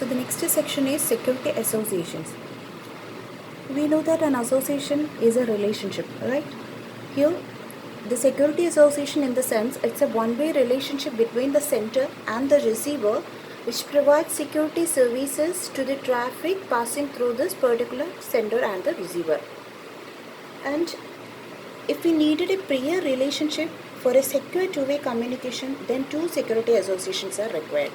So the next section is security associations. We know that an association is a relationship, right? Here, the security association in the sense it's a one-way relationship between the sender and the receiver, which provides security services to the traffic passing through this particular sender and the receiver. And if we needed a prior relationship for a secure two-way communication, then two security associations are required.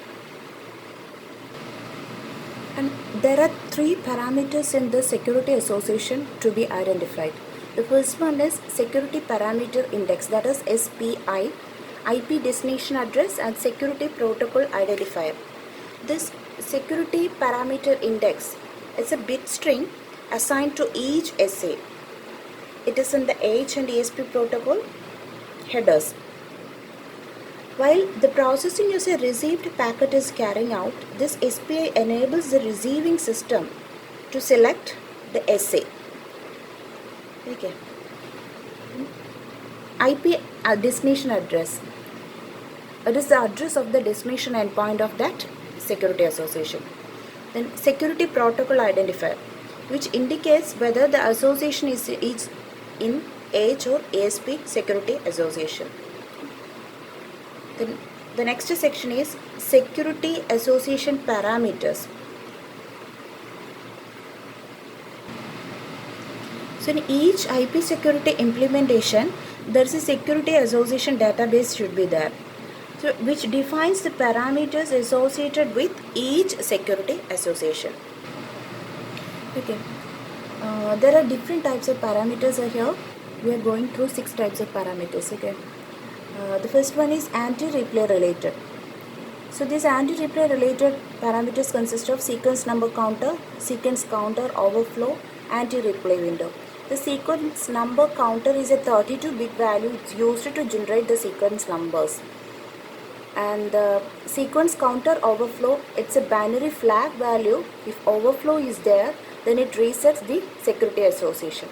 And there are three parameters in the security association to be identified. The first one is security parameter index, that is SPI, IP destination address and security protocol identifier. This security parameter index is a bit string assigned to each SA. It is in the H and ESP protocol headers. While the processing as a received packet is carrying out, this SPI enables the receiving system to select the SA. Okay. IP destination address. It is the address of the destination endpoint of that security association. Then security protocol identifier, which indicates whether the association is in H or ASP security association. Then the next section is security association parameters. So in each IP security implementation, there is a security association database should be there, so which defines the parameters associated with each security association. Okay, there are different types of parameters here. We are going through 6 types of parameters. Okay. The first one is anti-replay related. So these anti-replay related parameters consist of sequence number counter, sequence counter overflow, anti-replay window. The sequence number counter is a 32-bit value. It's used to generate the sequence numbers. And the sequence counter overflow, it's a binary flag value. If overflow is there, then it resets the security association.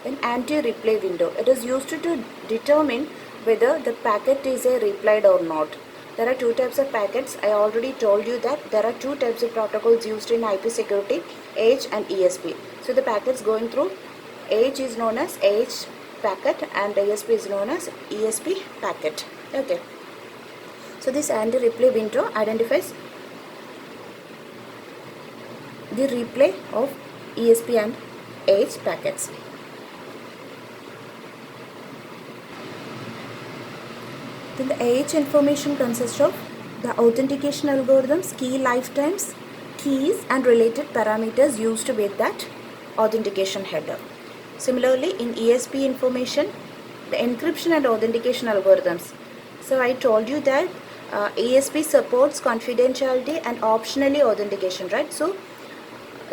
Then anti-replay window, it is used to determine whether the packet is a replied or not. There are two types of packets. I already told you that there are two types of protocols used in IP security, H and ESP. So the packets going through H is known as H packet and ESP is known as ESP packet. Okay. So this anti-replay window identifies the replay of ESP and H packets. Then the H information consists of the authentication algorithms, key lifetimes, keys and related parameters used with that authentication header. Similarly, in ESP information, the encryption and authentication algorithms. So I told you that ESP supports confidentiality and optionally authentication, right? So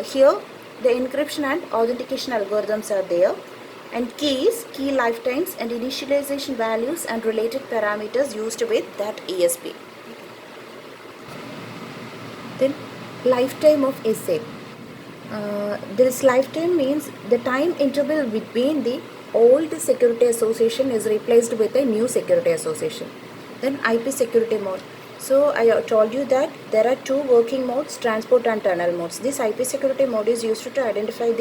here the encryption and authentication algorithms are there. And keys, key lifetimes and initialization values and related parameters used with that ESP. Then lifetime of SA. This lifetime means the time interval between the old security association is replaced with a new security association. Then IP security mode. So I told you that there are two working modes, transport and tunnel modes. This IP security mode is used to identify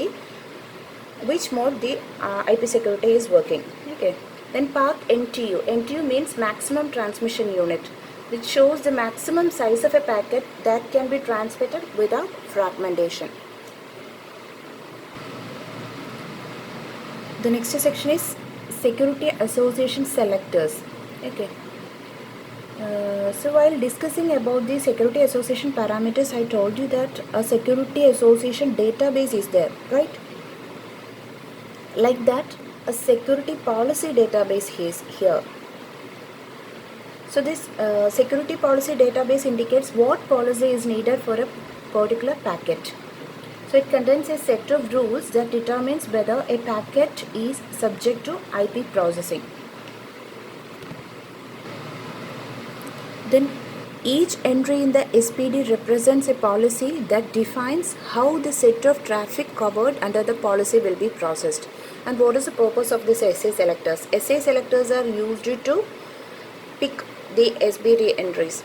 which mode the IP security is working. Okay. Then part MTU. MTU means maximum transmission unit, which shows the maximum size of a packet that can be transmitted without fragmentation. The next section is security association selectors. Okay. So while discussing about the security association parameters, I told you that a security association database is there, right? Like that, a security policy database is here. So this security policy database indicates what policy is needed for a particular packet. So it contains a set of rules that determines whether a packet is subject to IP processing. Then each entry in the SPD represents a policy that defines how the set of traffic covered under the policy will be processed. And what is the purpose of these SA selectors? SA selectors are used to pick the SBD entries.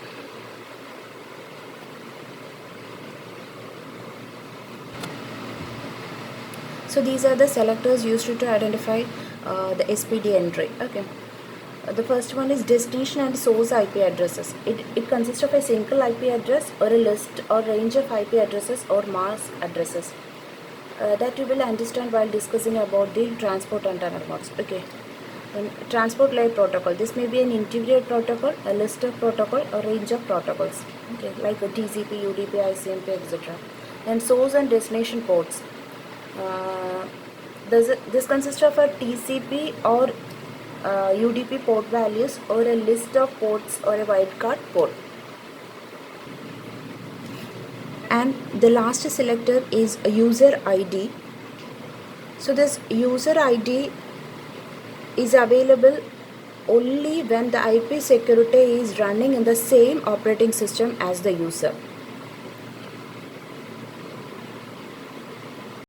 So these are the selectors used to identify the SPD entry. Okay. The first one is destination and source IP addresses. It consists of a single IP address or a list or range of IP addresses or mask addresses. That you will understand while discussing about the transport and tunnel modes. Okay. And transport layer protocol. This may be an integrated protocol, a list of protocol, or range of protocols. Okay, like a TCP, UDP, ICMP, etc. And source and destination ports. This consists of a TCP or UDP port values or a list of ports or a wildcard port. And the last selector is a user ID. So this user ID is available only when the IP security is running in the same operating system as the user.